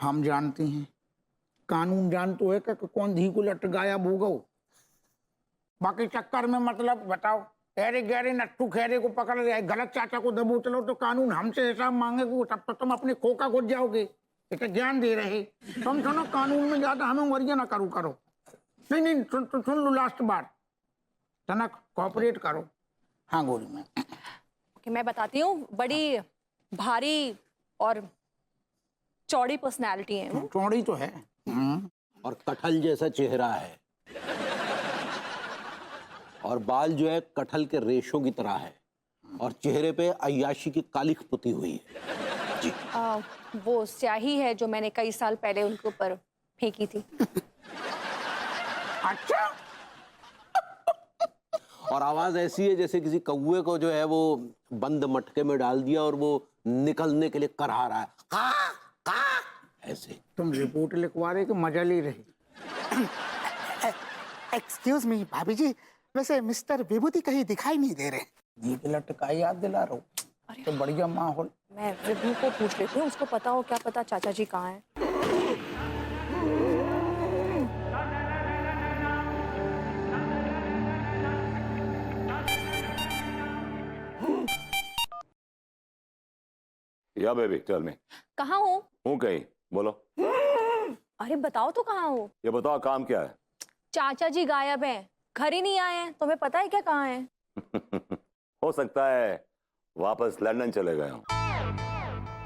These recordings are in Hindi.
हम जानते हैं, कानून जानते है कि कौन धी को लट गायब हो गो। बाकी चक्कर में मतलब बताओ, अरे गहरे नट्टू खैरे को पकड़ रहे, गलत चाचा को दबो चलो तो कानून हमसे हिसाब मांगेगा, तब तो तुम अपने खोका घुस जाओगे। इसे ज्ञान दे रहे तुम, सुनो कानून में ज्यादा हमें वरिया ना करो। नहीं नहीं सुन लो लास्ट बार, तनक कॉपरेट करो। हाँ गोरी में कि मैं बताती हूँ, बड़ी भारी और चौड़ी पर्सनालिटी है वो। चौड़ी तो है और कटहल जैसा चेहरा है, और बाल जो है कटहल के रेशों की तरह है, और चेहरे पे अय्याशी की कालिख पुती हुई है जी। वो स्याही है जो मैंने कई साल पहले उनके ऊपर फेंकी थी। अच्छा। और आवाज ऐसी है जैसे किसी कौवे को जो है वो बंद मटके में डाल दिया और वो निकलने के लिए करहा रहा है, का, का, ऐसे। तुम रिपोर्ट लिखवा रहे कि मजा ले रहे? एक्सक्यूज मी भाभी जी, वैसे मिस्टर विभूति कहीं दिखाई नहीं दे रहे। ये लटका याद दिला रहा हूँ तो बढ़िया माहौल। मैं विभू को पूछ लेती हूँ, उसको पता हो, क्या पता चाचा जी कहाँ हैं। या बेबी टेल मी। कहाँ हो? हूँ कहीं, बोलो। अरे बताओ तो कहाँ हो? ये बताओ काम क्या है? चाचा जी गायब हैं, घर ही नहीं आए हैं। तुम्हें पता है क्या कहाँ हैं? हो सकता है वापस लंदन चले गए हो।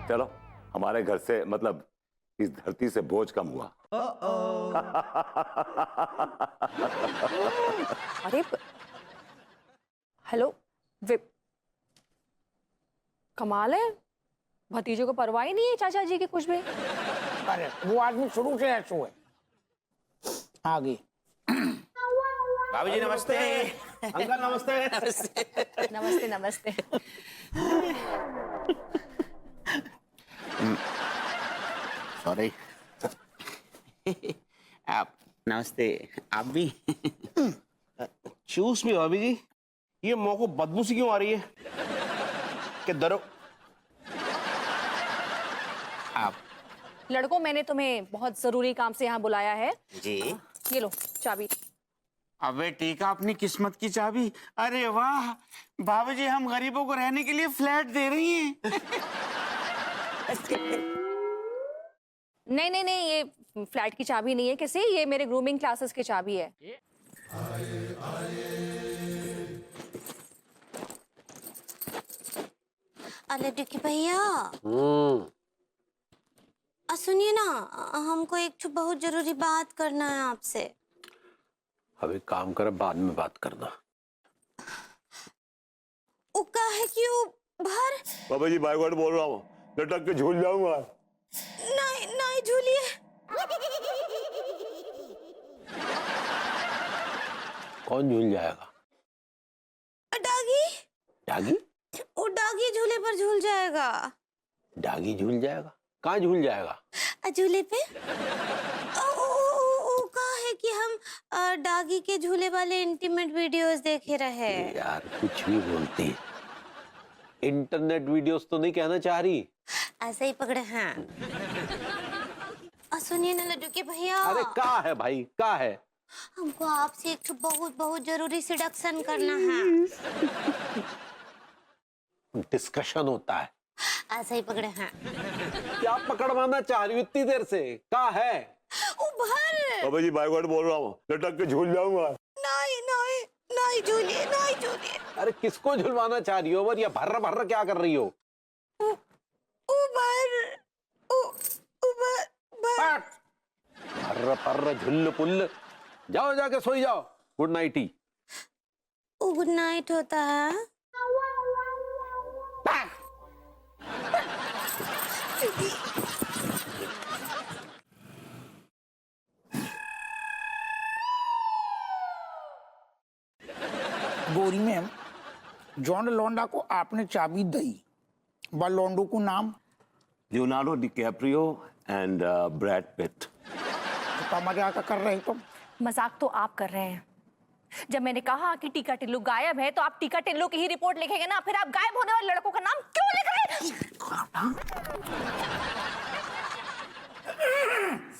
चलो हमारे घर से, मतलब इस धरती से बोझ कम हुआ। अरे हेलो कमाल है, भतीजे को परवाह ही नहीं है चाचा जी की कुछ भी। अरे वो आदमी शुरू से ऐसा है। आगे भाभी जी नमस्ते। अंकल नमस्ते। नमस्ते नमस्ते। सॉरी। आप नमस्ते। आप भी चूस भी भाभी जी, ये मुंह को बदबू सी क्यों आ रही है? कि दरो आप लड़कों, मैंने तुम्हें बहुत जरूरी काम से यहाँ बुलाया है। जी। ये लो चाबी। अबे ठीक है, अपनी किस्मत की चाबी। अरे वाह भाभी जी, हम गरीबों को रहने के लिए फ्लैट दे रही हैं। नहीं नहीं नहीं, ये फ्लैट की चाबी नहीं है किसी, ये मेरे ग्रूमिंग क्लासेस की चाबी है। अरे डिकी भैया, सुनिए ना, हमको एक बहुत जरूरी बात करना है आपसे। अब एक काम कर, बाद में बात करना। वो क्या है कि वो बाहर। बाबा जी बाइक बोल रहा हूँ, लटक के झूल जाऊंगा। नहीं नहीं झूलिए। कौन झूल जाएगा? डागी। डागी? वो डागी झूले पर झूल जाएगा। डागी झूल जाएगा? कहाँ झूल जाएगा? झूले पे। कहा है कि हम डागी के झूले वाले इंटीमेट वीडियोस देखे रहे। यार कुछ भी बोलती है। इंटरनेट वीडियोस तो नहीं कहना चाह रही? ऐसे ही पकड़े हैं। सुनिए ना लड्डू के भैया। अरे क्या है भाई, क्या है? हमको आपसे एक बहुत जरूरी सिडक्शन करना है। डिस्कशन होता है। ऐसे ही पकड़े हैं। क्या पकड़वाना चाह रही हो इतनी देर से? क्या है? उभर। बाबा जी बाइक बोल रहा हूँ, लटक के झूल जाऊंगा। नहीं नहीं नहीं झूलिए, नहीं झूलिए। अरे किसको झुलवाना चाह रही हो? और ये भर्र भर्र क्या कर रही हो? उभर उभर भर्र पर्र झुल्ल पुल्ल। जाओ जाके सोई जाओ। गुड नाइट ही। गुड नाइट होता है। गोरी मैम, जॉन लौंडा को आपने चाबी दी, बा लौंडो को नाम Leonardo DiCaprio and Brad Pitt. तो मजाक कर रहे तुम? मजाक तो आप कर रहे हैं। जब मैंने कहा कि टीका टिल्लू गायब है तो आप टीका टिल्लू की ही रिपोर्ट लिखेंगे ना, फिर आप गायब होने वाले लड़कों का नाम क्यों लिख रहे हैं?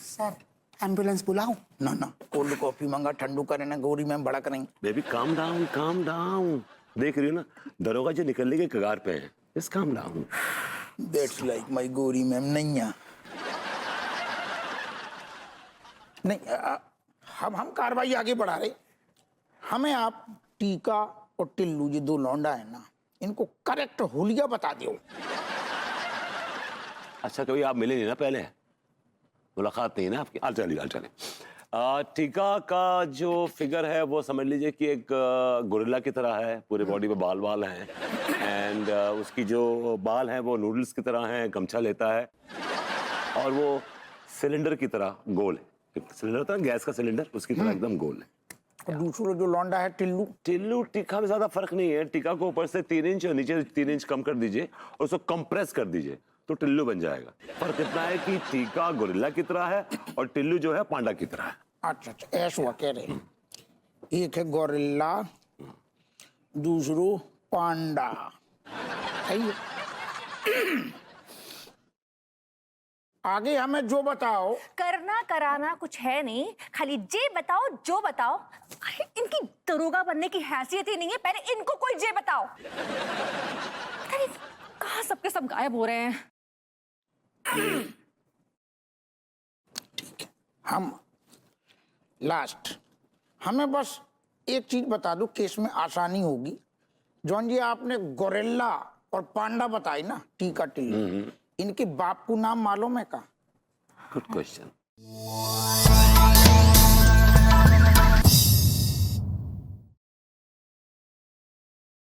सर एम्बुलेंस बुलाऊं? ना ना, कोल्ड कॉफी मंगा, ठंडू करे ना, गौरी मैम भड़क रही। Baby calm down, calm down. देख रही हो ना, दरोगा जो निकलने के कगार पे है। Just calm down. That's like my Gauri ma'am. नहीं नहीं, हम कार्रवाई आगे बढ़ा रहे। हमें आप टीका और टिल्लू, ये दो लौंडा है ना, इनको करेक्ट होलिया बता दो। अच्छा, कभी आप मिले नहीं ना पहले, मुलाकात नहीं ना आपकी? हाल चलिए। टीका का जो फिगर है वो समझ लीजिए कि एक गोरिल्ला की तरह है, पूरे बॉडी पे बाल बाल हैं, एंड उसकी जो बाल हैं वो नूडल्स की तरह हैं, गमछा लेता है, और वो सिलेंडर की तरह गोल है। सिलेंडर होता है गैस का सिलेंडर, उसकी तरह एकदम गोल है। और दूसरा जो लौंडा है टिल्लू, टिल्लू टीका में ज्यादा फर्क नहीं है। टीका को ऊपर से 3 इंच और नीचे 3 इंच कम कर दीजिए और उसको कंप्रेस कर दीजिए तो टिल्लू बन जाएगा। फर्क इतना है कि टीका गोरिल्ला की तरह है और टिल्लू जो है पांडा की तरह है। अच्छा ऐसा हुआ कह रहे। एक है गोरिल्ला, दूसरो पांडा, सही है। आगे हमें जो बताओ। करना कराना कुछ है नहीं, खाली जे बताओ जो बताओ। अरे इनकी दरोगा बनने की हैसियत ही नहीं है, पहले इनको कोई जे बताओ। पता नहीं कहाँ सबके सब गायब हो रहे हैं। हम लास्ट, हमें बस एक चीज बता दो, केस में आसानी होगी। जॉन जी, आपने गोरिल्ला और पांडा बताई ना, टीका टिल्लू, इनके बाप को नाम मालूम है का? Good question.